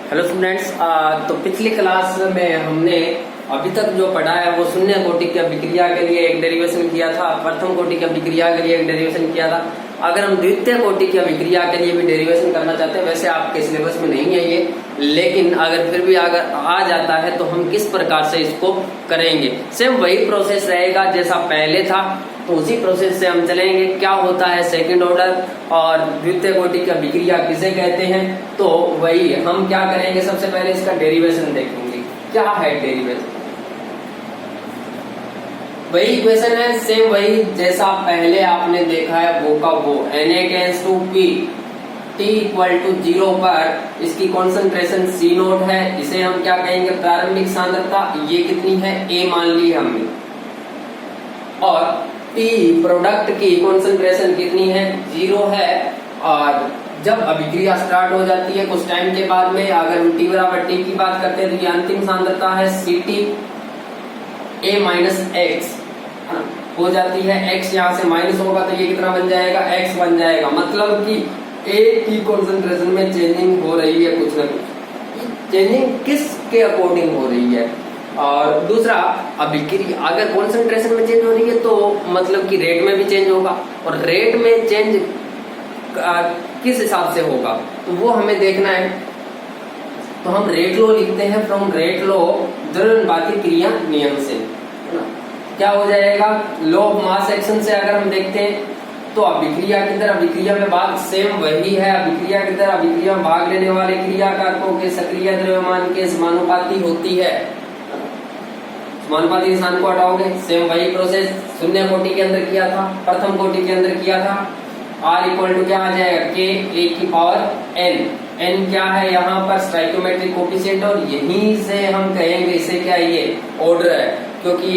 Hello students, तो पिछली class में हमने अभी तक जो पढ़ा है वो शून्य कोटि की अभिक्रिया के लिए एक डेरिवेशन किया था, प्रथम कोटि की अभिक्रिया के लिए एक डेरिवेशन किया था। अगर हम द्वितीय कोटि की अभिक्रिया के लिए भी डेरिवेशन करना चाहते हैं, वैसे आपके सिलेबस में नहीं है ये, लेकिन अगर फिर भी अगर आ जाता है तो हम किस प्रकार से इसको करेंगे। सेम वही प्रोसेस रहेगा जैसा पहले था, तो उसी प्रोसेस से हम चलेंगे। क्या होता है सेकंड ऑर्डर और द्वितीय कोटि की अभिक्रिया किसे कहते हैं, तो वही हम क्या करेंगे। सबसे पहले इसका डेरिवेशन देखेंगे। क्या है डेरिवेशन? वही इक्वेशन है, सेम वही जैसा पहले आपने देखा है वो का वो। Na/P T = 0 पर इसकी कॉन्सेंट्रेशन C0 है। इसे हम क्या कहेंगे? प्रारंभिक सांद्रता। ये कितनी है? A मान ली हमने। और T प्रोडक्ट की कॉन्सेंट्रेशन कितनी है? 0 है। और जब अभिक्रिया स्टार्ट हो जाती है कुछ टाइम के बाद में, अगर हम T बराबर T की बात करते हैं तो ये अंतिम सांद्रता है Ct A-X हो जाती है। x यहाँ से माइनस होगा तो ये कितना बन जाएगा? x बन जाएगा। मतलब कि A की कॉन्सेंट्रेशन में चेंजिंग हो रही है, कुछ ना कुछ चेंजिंग किसके अकॉर्डिंग हो रही है। और दूसरा, अभिक्रिया अगर कॉन्सेंट्रेशन में चेंज हो रही है तो मतलब कि रेट में भी चेंज होगा, और रेट में चेंज किस हिसाब से होगा तो वो हमें देखना है। तो हम रेट लॉ लिखते हैं, फ्रॉम रेट लॉ द्रव्यवादी क्रिया नियम से। क्या हो जाएगा? लॉ ऑफ मास एक्शन से अगर हम देखते हैं तो अभिक्रिया की तरह अभिक्रिया में भाग सेम वही है। अभिक्रिया की तरह अभिक्रिया में भाग लेने वाले क्रियाकारकों के सक्रिय द्रव्यमान के समानुपाती होती है। समानुपाती स्थान को हटाओगे, सेम वही प्रोसेस शून्य कोटि के अंदर किया था, प्रथम कोटि के अंदर किया था। R = क्या आ जाएगा? K⁴n। n क्या है यहाँ पर? Stoichiometric coefficient. और यहीं से हम कहेंगे इसे क्या? ये ऑर्डर है, क्योंकि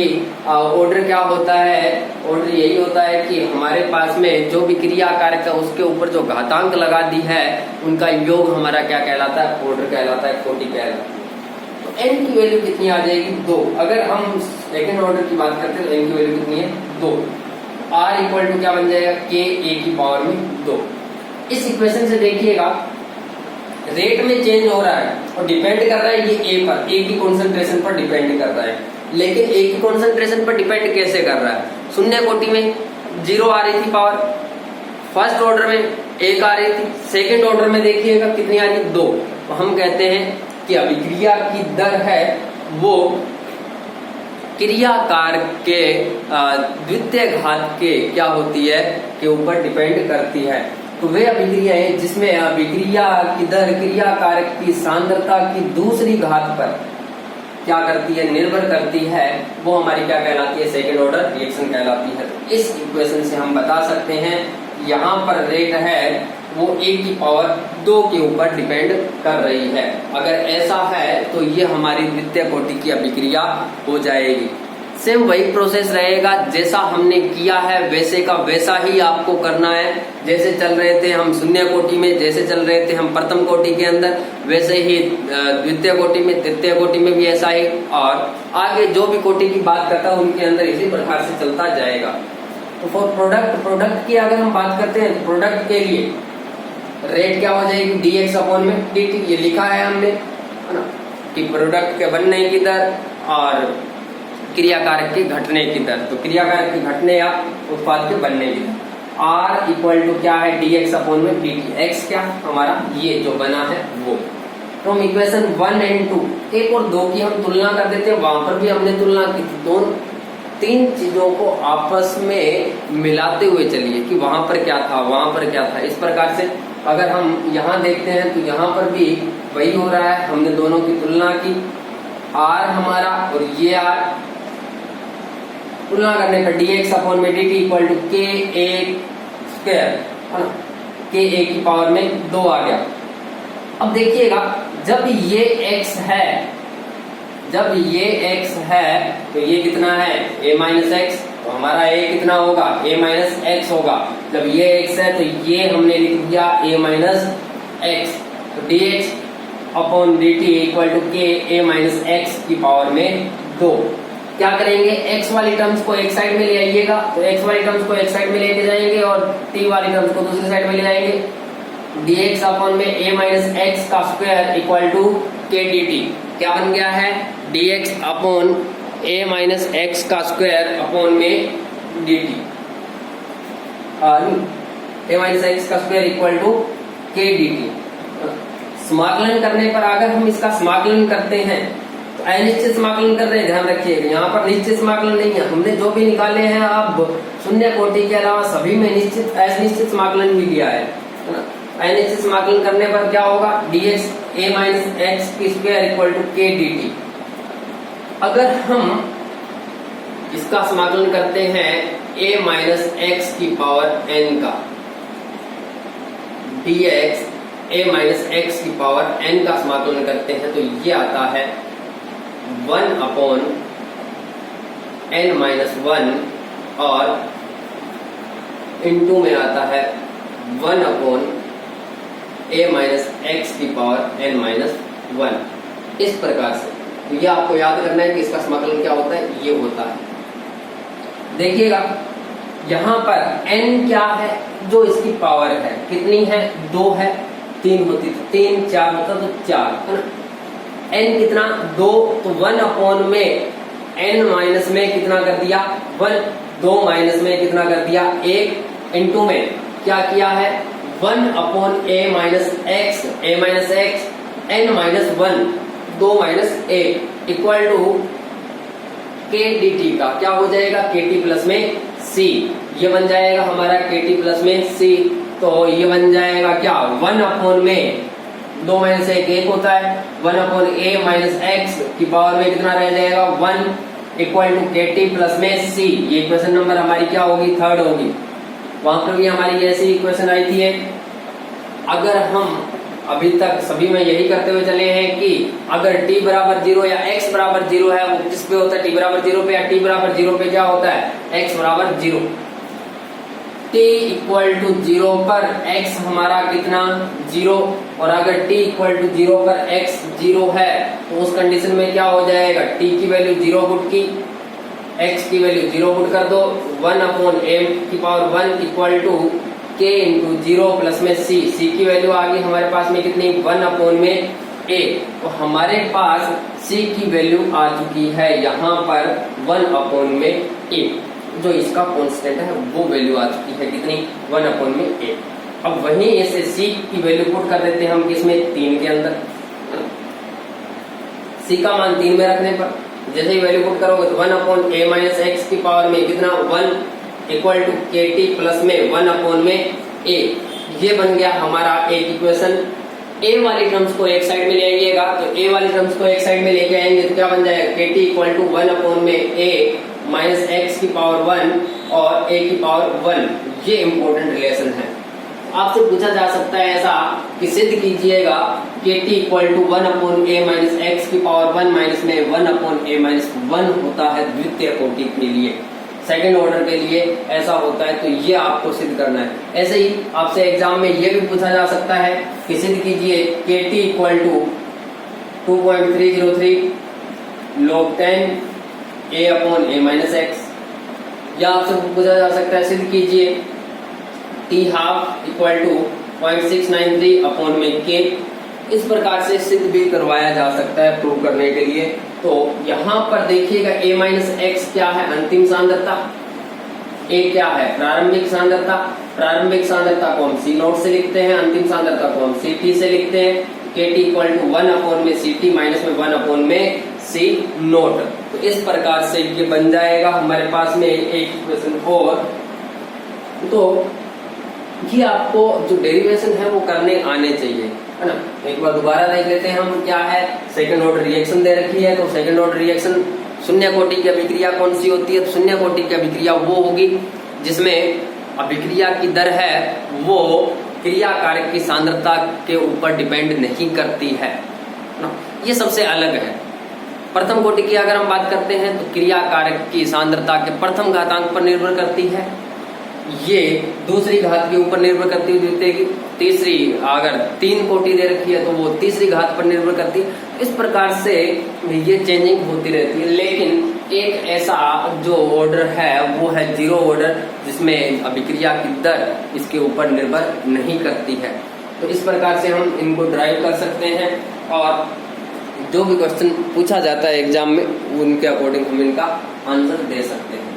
ऑर्डर क्या होता है? ऑर्डर यही होता है कि हमारे पास में जो भी क्रिया कारक है उसके ऊपर जो घातांक लगा दी है उनका योग हमारा क्या कहलाता है? ऑर्डर कहलाता है, कोटि कहलाता है। तो n की वैल्यू कितनी आ जाएगी? 2। अगर हम सेकंड ऑर्डर की बात करते हैं तो n की वैल्यू कितनी है? 2। R = क्या बन जाएगा? K⁴ 2। इस इक्वेशन से देखिएगा रेट में चेंज हो रहा है और डिपेंड कर रहा है ये A पर, A की कॉन्सेंट्रेशन पर डिपेंड कर रहा है। लेकिन A की कॉन्सेंट्रेशन पर डिपेंड कैसे कर रहा है? शून्य कोटि में 0 आ रही थी पावर, फर्स्ट ऑर्डर में 1 आ रही थी, सेकंड ऑर्डर में देखिएगा कितनी आ रही है? 2। तो हम कहते हैं कि अभिक्रिया की दर है वो क्रियाकार के द्वितीय घात के क्या होती है के ऊपर डिपेंड करती है। तो वे अभिक्रिया है जिसमें अभिक्रिया की दर क्रियाकारक की सांद्रता की दूसरी घात पर क्या करती है? निर्भर करती है। वो हमारी क्या कहलाती है? सेकंड ऑर्डर रिएक्शन कहलाती है। तो इस इक्वेशन से हम बता सकते हैं यहाँ पर रेट है वो A⁴ के ऊपर डिपेंड कर रही है। अगर ऐसा है तो ये हमारी द्वितीय कोटि की अभिक्रिया हो जाएगी। सेम वही प्रोसेस रहेगा जैसा हमने किया है, वैसे का वैसा ही आपको करना है। जैसे चल रहे थे हम शून्य कोटि में, जैसे चल रहे थे हम प्रथम कोटि के अंदर, वैसे ही द्वितीय कोटि में, तृतीय कोटि में भी ऐसा ही, और आगे जो भी कोटि की बात करता है उनके अंदर इसी प्रकार से चलता जाएगा। तो फॉर प्रोडक्ट की अगर हम बात करते हैं, प्रोडक्ट के लिए रेट क्या हो जाएगी? dx/dt। ये लिखा है हमने, है ना, कि प्रोडक्ट के बनने की दर और क्रियाकारक के घटने की दर। तो क्रियाकारक के घटने या उत्पाद के बनने की दर। R = क्या है? dx/dt। x क्या हमारा? ये जो बना है वो। तो हम इक्वेशन 1 और 2, 1 और 2 की हम तुलना कर देते हैं। वहां पर भी हमने तुलना की थी। दोनों 3 चीजों को आपस में मिलाते हुए चलिए कि वहां पर क्या था, वहां पर क्या था। इस प्रकार से अगर हम यहाँ देखते हैं तो यहाँ पर भी वही हो रहा है। हमने दोनों की तुलना की, R हमारा और ये R, तुलना करने पर dx/dt = K⁴ 2 आ गया। अब देखिएगा जब ये x है, जब ये x है तो ये कितना है? A-x। तो हमारा A कितना होगा? A-x होगा। जब ये x है तो ये हमने लिख दिया A-x। तो dx/dt = K⁴ 2। क्या करेंगे? x वाली टर्म्स को एक साइड में ले आइएगा, तो x वाली टर्म्स को एक साइड में लेके जाएंगे और t वाली टर्म्स को दूसरी साइड में ले जाएंगे। dx अपॉन में a माइनस एक्स का square equal to k dt। क्या बन गया है? dx upon a minus x का स्क्वायर अपॉन में dt, a माइनस एक्स का square equal to k dt। समाकलन करने पर अगर हम इसका समाकलन करते हैं तो अनिश्चित समाकलन कर रहे हैं, ध्यान रखिएगा। यहाँ पर निश्चित समाकलन नहीं है, हमने जो भी निकाले हैं अब शून्य कोटि के अलावा सभी में निश्चित अनिश्चित समाकलन भी लिया है ना। अनिश्चित समाकलन करने पर क्या होगा? dx a माइनस एक्स की square equal to k dt। अगर हम इसका समाकलन करते हैं a माइनस एक्स की पावर n का, dx a माइनस एक्स की पावर n का समाकलन करते हैं तो ये आता है 1 अपॉन n माइनस 1 और इनटू में आता है 1 अपॉन a माइनस एक्स की पावर n माइनस 1। इस प्रकार से तो ये आपको याद करना है कि इसका समाकलन क्या होता है, ये होता है। देखिएगा यहाँ पर n क्या है, जो इसकी पावर है कितनी है? 2 है। 3 होती तो 3, 4 होता तो 4 है ना। n कितना? 2, तो 1 अपॉन में n माइनस में कितना कर दिया? 1। 2 माइनस में कितना कर दिया? 1। इनटू में क्या किया है? 1 upon a minus x, a minus x n minus 1, 2 minus 1 equal to k dt का क्या हो जाएगा? kt प्लस में c। ये बन जाएगा हमारा kt प्लस में c। तो ये बन जाएगा क्या? 1 अपॉन में 2 माइनस 1 होता है, 1 अपॉन a माइनस एक्स की पावर में कितना रह जाएगा? 1 इक्वल टू kt प्लस में c। ये इक्वेशन नंबर हमारी क्या होगी? 3rd होगी। वहां पर भी हमारी ऐसी इक्वेशन आई थी। अगर हम अभी तक सभी में यही करते हुए चले हैं कि अगर t बराबर 0 या x बराबर 0 है, वो किस पे होता है? t बराबर 0 पे या t बराबर 0 पे क्या होता है? x बराबर 0। t इक्वल टू 0 पर x हमारा कितना? 0। और अगर t इक्वल टू 0 पर x 0 है तो उस कंडीशन में क्या हो जाएगा? t की वैल्यू 0 पुट की, x की वैल्यू 0 पुट कर दो, 1 अपॉन m की power 1 equal to k into 0 plus में c। c की वैल्यू आ गई हमारे पास में कितनी? 1 अपॉन में a। तो हमारे पास c की वैल्यू आ चुकी है यहाँ पर 1 अपॉन में a। जो इसका कांस्टेंट है वो वैल्यू आ चुकी है कितनी? 1 अपॉन में a। अब वहीं ऐसे c की वैल्यू पुट कर देते हैं हम किसमें? 3 के अंदर। c का मान 3 में रखने पर जैसे ही वैल्यू पुट करोगे तो 1 अपॉन a माइनस एक्स की पावर में कितना? 1 इक्वल टू kt प्लस में 1 अपॉन में a। ये बन गया हमारा एक इक्वेशन। a वाली टर्म्स को एक साइड में ले आइएगा, तो a वाली टर्म्स को एक साइड में लेके आएंगे तो क्या बन जाएगा? kt इक्वल टू 1 अपॉन में a माइनस एक्स की पावर 1 और a की पावर 1। ये इंपॉर्टेंट रिलेशन है। आपसे पूछा जा सकता है ऐसा कि सिद्ध कीजिएगा kt equal to 1 upon a minus x की पावर 1 माइनस में 1 अपॉन a माइनस 1 होता है द्वितीय कोटि के लिए, सेकेंड ऑर्डर के लिए ऐसा होता है। तो ये आपको सिद्ध करना है। ऐसे ही आपसे एग्जाम में ये भी पूछा जा सकता है कि सिद्ध कीजिए kt equal to 2.303 log 10 a upon a minus x. या आपसे पूछा जा सकता है सिद्ध कीजिए t half equal to 0.693 upon में k। इस प्रकार से सिद्ध भी करवाया जा सकता है प्रूव करने के लिए। तो यहाँ पर देखिएगा a माइनस एक्स क्या है? अंतिम सांद्रता। a क्या है? प्रारंभिक सांद्रता। प्रारंभिक सांद्रता को हम c नोट से लिखते हैं, अंतिम सांद्रता को हम ct से लिखते हैं। kt इक्वल टू 1 अपॉन में ct माइनस में 1 अपॉन में c नोट। तो इस प्रकार से ये बन जाएगा हमारे पास में एक इक्वेशन। और तो ये आपको जो डेरिवेशन है वो करने आने चाहिए, है ना। एक बार दोबारा देख लेते हैं हम क्या है। सेकंड ऑर्डर रिएक्शन दे रखी है, तो सेकंड ऑर्डर रिएक्शन शून्य कोटि की अभिक्रिया कौन सी होती है? शून्य कोटि की अभिक्रिया वो होगी जिसमें अभिक्रिया की दर है वो क्रिया कारक की सांद्रता के ऊपर डिपेंड नहीं करती है ना। ये सबसे अलग है। प्रथम कोटि की अगर हम बात करते हैं तो क्रिया कारक की सांद्रता के प्रथम घातांक पर निर्भर करती है, ये दूसरी घात के ऊपर निर्भर करती है। तीसरी अगर 3 कोटि दे रखी है तो वो तीसरी घात पर निर्भर करती है। इस प्रकार से ये चेंजिंग होती रहती है। लेकिन एक ऐसा जो ऑर्डर है वो है 0 ऑर्डर, जिसमें अभिक्रिया की दर इसके ऊपर निर्भर नहीं करती है। तो इस प्रकार से हम इनको ड्राइव कर सकते हैं और जो भी क्वेश्चन पूछा जाता है एग्जाम में उनके अकॉर्डिंग हम इनका आंसर दे सकते हैं।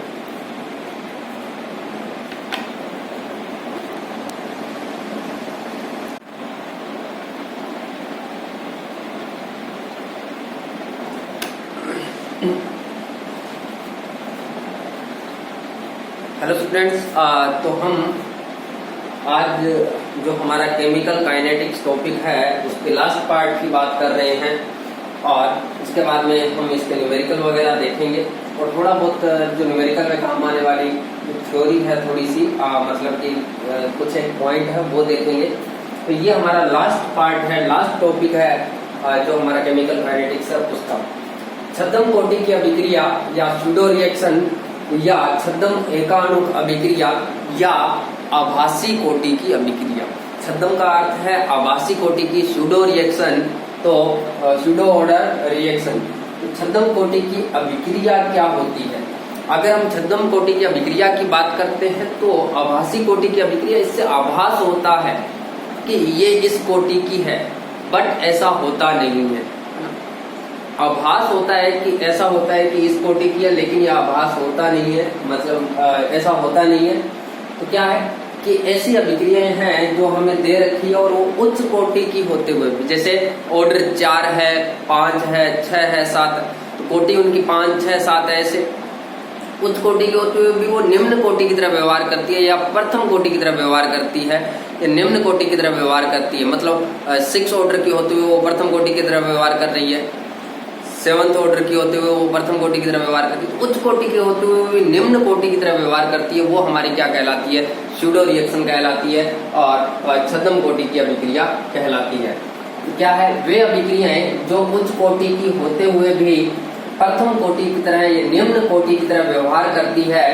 हेलो स्टूडेंट्स, तो हम आज जो हमारा केमिकल काइनेटिक्स टॉपिक है उसके लास्ट पार्ट की बात कर रहे हैं और उसके बाद में हम इसके न्यूमेरिकल वगैरह देखेंगे और थोड़ा बहुत जो न्यूमेरिकल में काम आने वाली थ्योरी है थोड़ी सी मतलब कि कुछ एक पॉइंट है वो देखेंगे। तो ये हमारा लास्ट पार्ट है, लास्ट टॉपिक है जो हमारा केमिकल काइनेटिक्स है उसका। छद्म कोटि की अभिक्रिया या सूडो रिएक्शन या छद्म एकाणुक अभिक्रिया या आभासी कोटि की अभिक्रिया। छद्म का अर्थ है आभासी कोटि की, सूडो रिएक्शन तो सूडो ऑर्डर रिएक्शन। छद्म कोटि की अभिक्रिया क्या होती है? अगर हम छद्म कोटि की अभिक्रिया की बात करते हैं तो आभासी कोटि की अभिक्रिया, इससे आभास होता है कि ये इस कोटि की है, बट ऐसा होता नहीं है। आभास होता है कि ऐसा होता है कि इस कोटि की है, लेकिन यह आभास होता नहीं है, मतलब ऐसा होता नहीं है। तो क्या है कि ऐसी अभिक्रियाएं हैं जो हमें दे रखी है और वो उच्च कोटि की होते हुए भी, जैसे ऑर्डर 4 है, 5 है, 6 है, 7, तो कोटि उनकी 5, 6, 7 है। ऐसे उच्च कोटि के होते हुए भी वो निम्न कोटि की तरह व्यवहार करती है या प्रथम कोटि की तरह व्यवहार करती है या निम्न कोटि की तरह व्यवहार करती है। मतलब 6 ऑर्डर की होते हुए वो प्रथम कोटि की तरह व्यवहार कर रही है, 7th ऑर्डर की होते हुए वो प्रथम कोटि की तरह व्यवहार करती है। उच्च कोटि के होते हुए भी निम्न कोटि की तरह व्यवहार करती है, वो हमारी क्या कहलाती है? सूडो रिएक्शन कहलाती है और छद्म कोटि की अभिक्रिया कहलाती है। क्या है? वे अभिक्रियाएं जो उच्च कोटि की होते हुए भी प्रथम कोटि की तरह या निम्न कोटि की तरह व्यवहार करती है,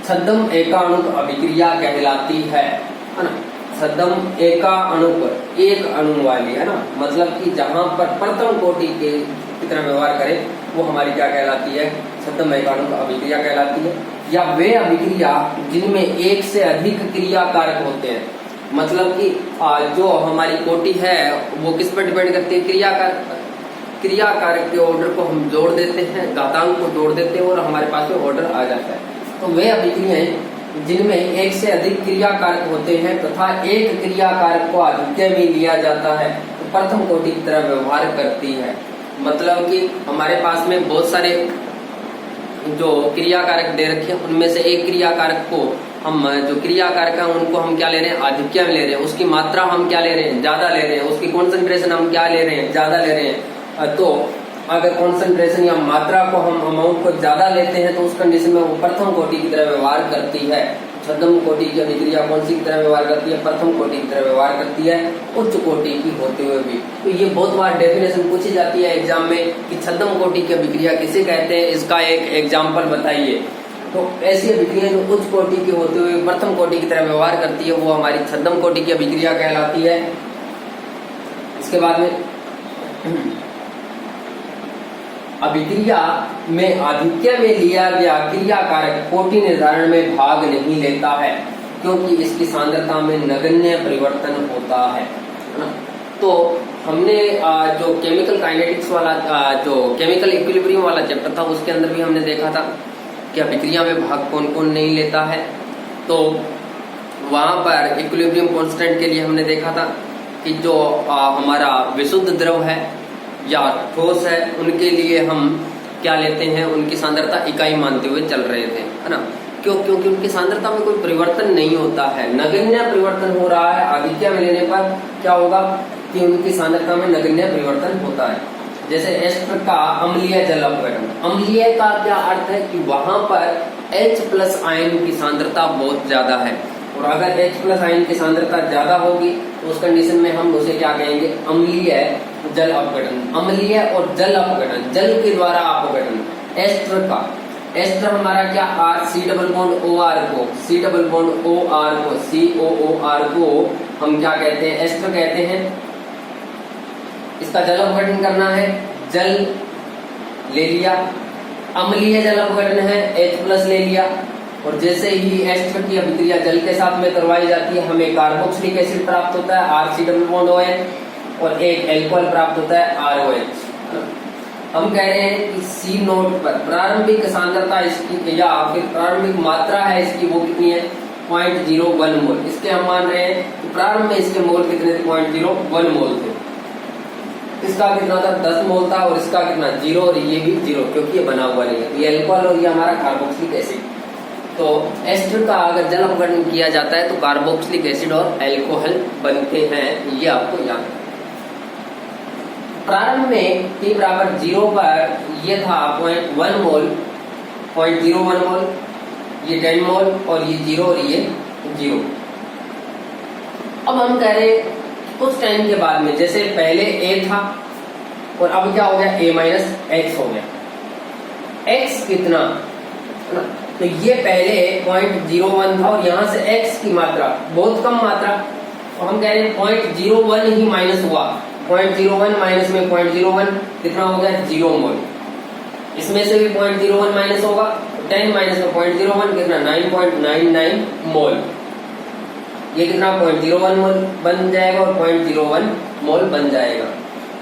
छद्म एकाणुक अभिक्रिया कहलाती है ना। छद्म एका अणु पर, एक अणु वाली, है ना, मतलब कि जहां पर प्रथम कोटि की तरह व्यवहार करे वो हमारी क्या कहलाती है? छद्म एकाणुक अभिक्रिया कहलाती है। या वे अभिक्रिया जिनमें एक से अधिक क्रिया कारक होते हैं, मतलब कि जो हमारी कोटि है वो किस पर डिपेंड करती है? क्रिया कारक के ऑर्डर को हम जोड़ देते हैं, घातांक को जोड़ देते हैं और हमारे पास में ऑर्डर आ जाता है। तो वे अभिक्रियाएं जिनमें एक से अधिक क्रिया कारक होते हैं तथा एक क्रिया कारक को आधिक्य में लिया जाता है तो प्रथम कोटि की तरह व्यवहार करती है। मतलब कि हमारे पास में बहुत सारे जो क्रिया कारक दे रखे हैं उनमें से एक क्रिया कारक को हम, जो क्रिया कारक है उनको हम क्या ले रहे हैं? आधिक्य में ले रहे हैं। उसकी मात्रा हम क्या ले रहे हैं? ज्यादा ले रहे हैं। उसकी कॉन्सेंट्रेशन हम क्या ले रहे हैं? ज्यादा ले रहे हैं। तो अगर कॉन्सेंट्रेशन या मात्रा को हम अमाउंट को ज्यादा लेते हैं तो उस कंडीशन में वो प्रथम कोटि की तरह व्यवहार करती है। छद्म कोटि की अभिक्रिया कौन सी की तरह व्यवहार करती है? प्रथम कोटि की तरह व्यवहार करती है, उच्च कोटि की होते हुए भी। तो ये बहुत बार डेफिनेशन पूछी जाती है एग्जाम में कि छद्म कोटि की अभिक्रिया किसे कहते हैं, इसका एक एग्जाम्पल बताइए। तो ऐसी अभिक्रिया जो उच्च कोटि की होते हुए प्रथम कोटि की तरह व्यवहार करती है वो हमारी छद्म कोटि की अभिक्रिया कहलाती है। इसके बाद में अभिक्रिया में आधिक्य में लिया गया क्रिया कारक कोटि निर्धारण में भाग नहीं लेता है क्योंकि इसकी सांद्रता में नगण्य परिवर्तन होता है ना। तो हमने जो केमिकल काइनेटिक्स वाला जो केमिकल इक्विलिब्रियम वाला चैप्टर था उसके अंदर भी हमने देखा था कि अभिक्रिया में भाग कौन कौन नहीं लेता है। तो वहां पर इक्विलिब्रियम कांस्टेंट के लिए हमने देखा था कि जो हमारा विशुद्ध द्रव है या ठोस है उनके लिए हम क्या लेते हैं? उनकी सांद्रता इकाई मानते हुए चल रहे थे, है ना। क्योंकि उनकी सांद्रता में कोई परिवर्तन नहीं होता है, नगण्य परिवर्तन हो रहा है। आधिक्य में लेने पर क्या होगा कि उनकी सांद्रता में नगण्य परिवर्तन होता है। जैसे एस्टर का अम्लीय जल अपघटन। अम्लीय का क्या अर्थ है कि वहां पर H+ आयन की सांद्रता बहुत ज्यादा है और अगर H+ आयन की सांद्रता ज्यादा होगी तो उस कंडीशन में हम उसे क्या कहेंगे? अम्लीय जल अपघटन। अम्लीय और जल अपघटन, जल के द्वारा अपघटन। एस्टर का, एस्टर हमारा क्या? C∪OR को, C∪OR को, COOR को हम क्या कहते हैं? एस्टर कहते हैं। इसका जल अपघटन करना है, जल ले लिया, अम्लीय जल अपघटन है, H+ ले लिया, और जैसे ही एस्टर की अभिक्रिया जल के साथ में करवाई जाती है, हमें कार्बोक्सिलिक एसिड प्राप्त होता है RC≡OH और एक एल्कोहल प्राप्त होता है ROH। हम कह रहे हैं कि C नोट पर प्रारंभिक सांद्रता इसकी या फिर प्रारंभिक मात्रा है इसकी, वो कितनी है 0.01 मोल। इसके हम मान रहे हैं कि प्रारंभ में इसके मोल कितने थे 0.01 मोल थे। इसका कितना था 10 मोल था और इसका कितना 0 और ये भी 0 क्योंकि ये बना हुआ नहीं है, ये एल्कोहल और ये हमारा कार्बोक्सिलिक एसिड। तो एस्टर का अगर जल अपघटन किया जाता है तो कार्बोक्सिलिक एसिड और एल्कोहल बनते हैं, ये आपको याद है। प्रारंभ में t बराबर 0 पर ये था 0.1 मोल, 0.01 मोल, ये 10 मोल और ये 0 और ये 0। अब हम कह रहे हैं कुछ टाइम के बाद में, जैसे पहले a था और अब क्या हो गया a माइनस x हो गया। x कितना है ना, तो ये पहले 0.01 था और यहाँ से x की मात्रा बहुत कम मात्रा, तो हम कह रहे हैं 0.01 ही माइनस हुआ। 0.01 माइनस में 0.01 कितना हो गया 0 मोल। इसमें से भी 0.01 माइनस होगा, 10 माइनस में 0.01 कितना 9.99 मोल। ये कितना 0.01 मोल बन जाएगा और 0.01 मोल बन जाएगा।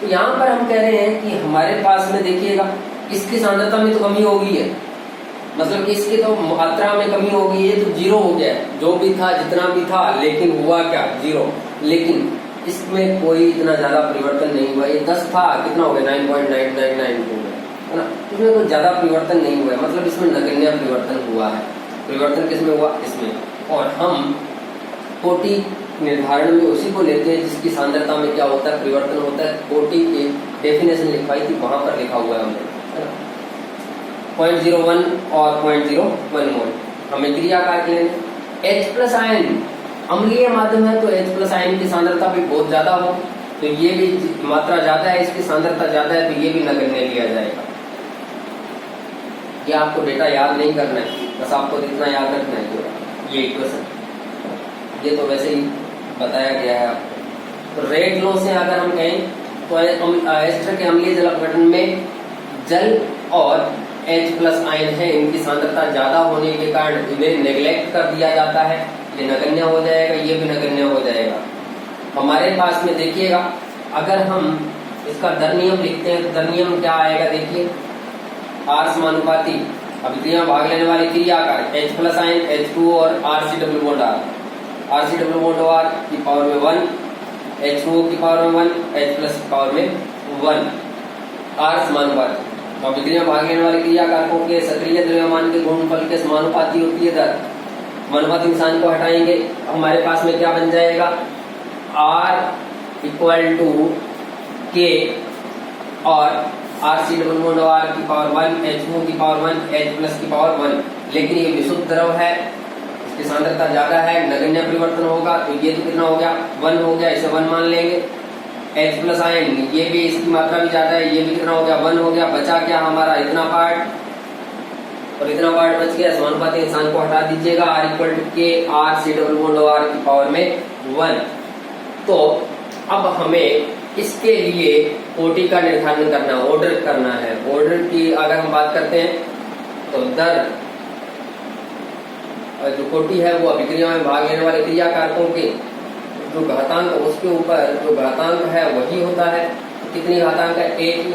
तो यहाँ पर हम कह रहे हैं कि हमारे पास में देखिएगा इसकी सांद्रता में तो कमी हो गई है, मतलब कि इसकी तो मात्रा में कमी हो गई है, तो 0 हो गया है। जो भी था जितना भी था, लेकिन हुआ क्या 0। लेकिन इसमें कोई इतना ज्यादा परिवर्तन नहीं हुआ। ये 10 था, कितना हो गया 9.999 हो गया, है ना। इसमें कोई ज्यादा परिवर्तन नहीं हुआ है, मतलब इसमें नगण्य परिवर्तन हुआ है। परिवर्तन किसमें हुआ इसमें। और हम कोटि निर्धारण में उसी को लेते हैं जिसकी सांद्रता में क्या होता है परिवर्तन होता है। कोटि की डेफिनेशन लिखवाई थी, वहां पर लिखा हुआ है हमने 0.01 और 0.01 मोल। हमें क्रिया कार्य लेंगे। H प्लस आयन अम्लीय माध्यम है तो H प्लस आयन की सांद्रता भी बहुत ज्यादा हो, तो ये भी मात्रा ज्यादा है, इसकी सांद्रता ज्यादा है, तो ये भी नगण्य लिया जाएगा। ये आपको डेटा याद नहीं करना है, बस आपको इतना याद रखना है ये इक्वेशन, ये तो वैसे ही बताया गया है आपको। तो रेट लॉ से अगर हम कहें तो एस्टर के अम्लीय जल अपघटन में जल और H प्लस आयन है, इनकी सांद्रता ज्यादा होने के कारण इन्हें नेग्लेक्ट कर दिया जाता है, ये नगण्य हो जाएगा, ये भी नगण्य हो जाएगा। हमारे पास में देखिएगा अगर हम इसका दर नियम लिखते हैं तो दर नियम क्या आएगा देखिए, R समानुपाती अभिक्रिया भाग लेने वाले क्रियाकार H प्लस आयन H2 और RC≡R, RC≡R की पावर में 1, H2O की पावर में 1, H प्लस की पावर में 1, R समानुपाती। अभिक्रिया भाग लेने वाले क्रियाकारकों के सक्रिय द्रव्यमान के गुणनफल के समानुपाती होती है दर। समानुपाती निशान को हटाएंगे, हमारे पास में क्या बन जाएगा R = K और RC≡R की पावर 1, H2O की पावर 1, H प्लस की पावर 1। लेकिन ये विशुद्ध द्रव है, इसकी सांद्रता ज्यादा है, नगण्य परिवर्तन होगा, तो ये तो कितना हो गया 1 हो गया, इसे 1 मान लेंगे। H प्लस आयन ये भी इसकी मात्रा भी ज्यादा है, ये भी कितना हो गया 1 हो गया। बचा क्या हमारा इतना पार्ट और इतना पार्ट बच गया। समानुपाती निशान को हटा दीजिएगा, R = K RC≡R की पावर में 1। तो अब हमें इसके लिए कोटि का निर्धारण करना, ऑर्डर करना है। ऑर्डर की अगर हम बात करते हैं तो दर जो कोटि है वो अभिक्रिया में भाग लेने वाले क्रियाकारकों के जो घातांक, उसके ऊपर जो घातांक है वही होता है। कितनी घातांक है 1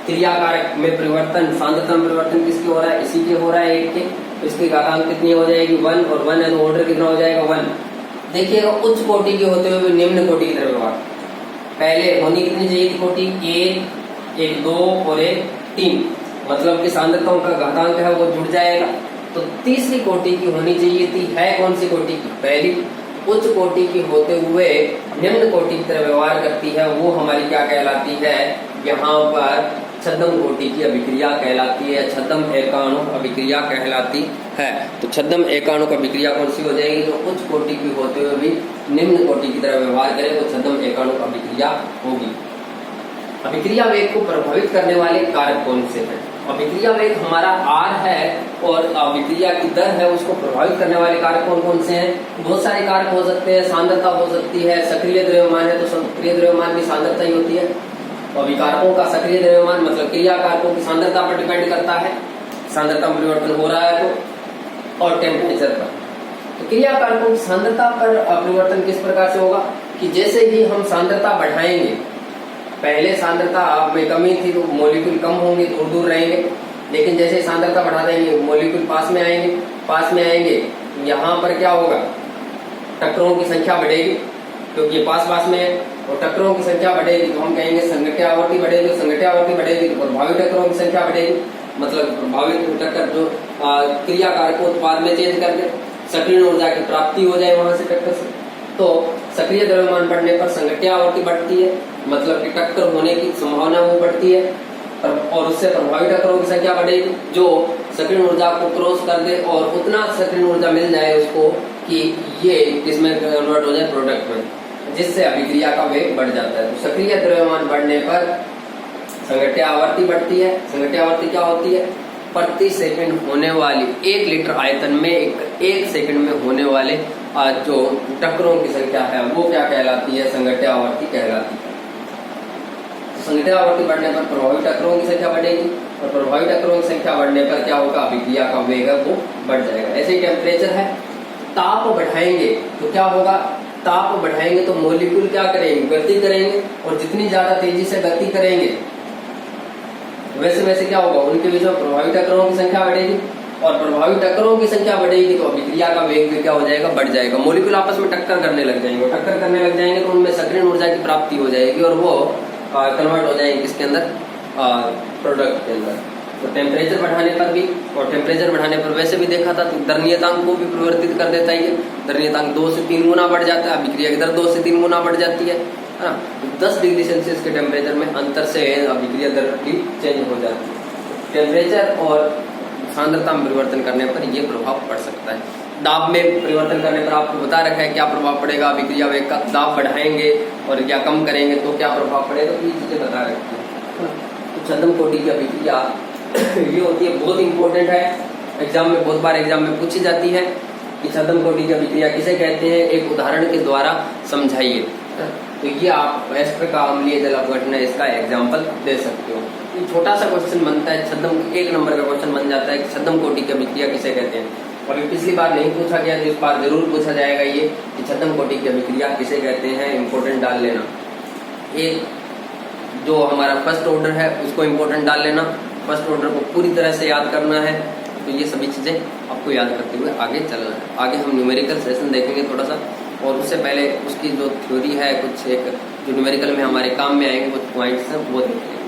क्रियाकारक में परिवर्तन, सांद्रता में परिवर्तन किसके हो रहा है इसी के हो रहा है 1 के, तो इसकी घातांक कितनी हो जाएगी 1 और 1 है तो ऑर्डर कितना हो जाएगा 1। देखिएगा उच्च कोटि के होते हुए निम्न कोटि की तरफ व्यवहार, पहले होनी कितनी चाहिए थी कोटि 1, 1 2 और 1 3, मतलब कि सांद्रताओं का घातांक है वो जुड़ जाएगा। तो तीसरी कोटि की होनी चाहिए थी, है कौन सी कोटि की पहली उच्च कोटि की होते हुए निम्न कोटि की तरह व्यवहार करती है, वो हमारी क्या कहलाती है यहाँ पर छद्म कोटि की अभिक्रिया कहलाती है, छद्म एकाणुक अभिक्रिया कहलाती है। तो छद्म एकाणुक अभिक्रिया कौन सी हो जाएगी, जो उच्च कोटि की होते हुए भी निम्न कोटि की तरह व्यवहार करे तो छद्म एकाणुक अभिक्रिया होगी। अभिक्रिया वेग को प्रभावित करने वाले कारक कौन से हैं? अभिक्रिया वेग हमारा R है और अभिक्रिया की दर है, उसको प्रभावित करने वाले कारक कौन कौन से हैं? बहुत सारे कारक हो सकते हैं, सांद्रता हो सकती है, सक्रिय द्रव्यमान है तो सक्रिय द्रव्यमान की सांद्रता ही होती है। तो अभिकारकों का सक्रिय द्रव्यमान मतलब क्रियाकारकों की सांद्रता पर डिपेंड करता है, सांद्रता में परिवर्तन हो रहा है और टेम्परेचर पर। तो क्रिया कारकों की सांद्रता पर परिवर्तन किस प्रकार से होगा कि जैसे ही हम सांद्रता बढ़ाएंगे, पहले सांद्रता में कमी थी तो मॉलिक्यूल कम होंगे, दूर दूर रहेंगे, लेकिन जैसे सांद्रता बढ़ा देंगे मॉलिक्यूल पास में आएंगे, यहाँ पर क्या होगा, टक्करों की संख्या बढ़ेगी, क्योंकि ये पास में है और टक्करों की संख्या बढ़ेगी तो हम कहेंगे संघट्य आवर्ती बढ़ेगी, संघट्य आवर्ती बढ़ेगी तो प्रभावी टक्करों की संख्या बढ़ेगी, मतलब प्रभावित टक्कर जो क्रिया कारक को उत्पाद में चेंज करके सक्रिय ऊर्जा की प्राप्ति हो जाए वहां से टक्कर से। तो सक्रिय द्रव्यमान बढ़ने पर संघट्य आवर्ती बढ़ती है, मतलब कि टक्कर होने की संभावना वो बढ़ती है, और उससे प्रभावी टक्करों की संख्या बढ़ेगी जो सक्रिय ऊर्जा को क्रॉस कर दे और उतना सक्रिय ऊर्जा मिल जाए उसको कि ये इसमें कन्वर्ट हो जाए प्रोडक्ट में, जिससे अभिक्रिया का वेग बढ़ जाता है। तो सक्रिय द्रव्यमान बढ़ने पर संघट्य आवर्ती बढ़ती है। संघट्य आवर्ती क्या होती है, प्रति सेकंड होने वाली 1 लीटर आयतन में एक सेकंड में होने वाले जो टक्करों की संख्या है वो क्या कहलाती है, संघट्य आवर्ती कहलाती है। संघट्य आवर्ती बढ़ने पर प्रभावी टक्करों की संख्या बढ़ेगी और प्रभावी टक्करों की संख्या बढ़ने पर क्या होगा, अभिक्रिया का वेग वो बढ़ जाएगा। ऐसे ही टेम्परेचर है, ताप बढ़ाएंगे तो क्या होगा, ताप बढ़ाएंगे तो मॉलिक्यूल क्या करेंगे, गति करेंगे, और जितनी ज्यादा तेजी से गति करेंगे वैसे वैसे क्या होगा, उनके बीच में प्रभावी टक्करों की संख्या बढ़ेगी, और प्रभावी टक्करों की संख्या बढ़ेगी तो अभिक्रिया का वेग भी क्या हो जाएगा, बढ़ जाएगा। मॉलिक्यूल आपस में टक्कर करने लग जाएंगे, टक्कर करने लग जाएंगे तो उनमें सक्रिय ऊर्जा की प्राप्ति हो जाएगी और वो कन्वर्ट हो जाएंगे किसके अंदर, प्रोडक्ट के अंदर। तो टेम्परेचर बढ़ाने पर भी, और टेम्परेचर बढ़ाने पर वैसे भी देखा था तो दर्नियतांक को भी परिवर्तित कर देता है। दर्नियतांक 2 से 3 गुना बढ़ जाता है, अभिक्रिया की दर 2 से 3 गुना बढ़ जाती है ना। 10 डिग्री सेल्सियस के टेम्परेचर में अंतर से अभिक्रिया दर भी चेंज हो जाती है। टेम्परेचर और सांद्रता में परिवर्तन करने पर यह प्रभाव पड़ सकता है। दाब में परिवर्तन करने पर आपको बता रखा है क्या प्रभाव पड़ेगा अभिक्रिया वेग का, दाब बढ़ाएंगे और क्या कम करेंगे तो क्या प्रभाव पड़ेगा, तो ये चीजें बता रखी है। तो छद्म कोटि की अभिक्रिया ये होती है, बहुत इंपॉर्टेंट है, एग्जाम में बहुत बार एग्जाम में पूछी जाती है कि छद्म कोटि की अभिक्रिया किसे कहते हैं, एक उदाहरण के द्वारा समझाइए। तो ये आप एस्टर का अम्लीय जल अपघटन है, इसका एग्जाम्पल दे सकते हो। ये छोटा सा क्वेश्चन बनता है, छद्म 1 नंबर का क्वेश्चन बन जाता है कि छद्म कोटि की अभिक्रिया किसे कहते हैं। और पिछली बार नहीं पूछा गया तो इस बार जरूर पूछा जाएगा ये कि छद्म कोटि की अभिक्रिया किसे कहते हैं, इंपॉर्टेंट डाल लेना। एक जो हमारा फर्स्ट ऑर्डर है उसको इंपॉर्टेंट डाल लेना, फर्स्ट ऑर्डर को पूरी तरह से याद करना है। तो ये सभी चीजें आपको याद करते हुए आगे चलना है। आगे हम न्यूमेरिकल सेशन देखेंगे थोड़ा सा, और उससे पहले उसकी जो थ्योरी है कुछ एक जो न्यूमेरिकल में हमारे काम में आएंगे वो पॉइंट्स हैं वो देखेंगे।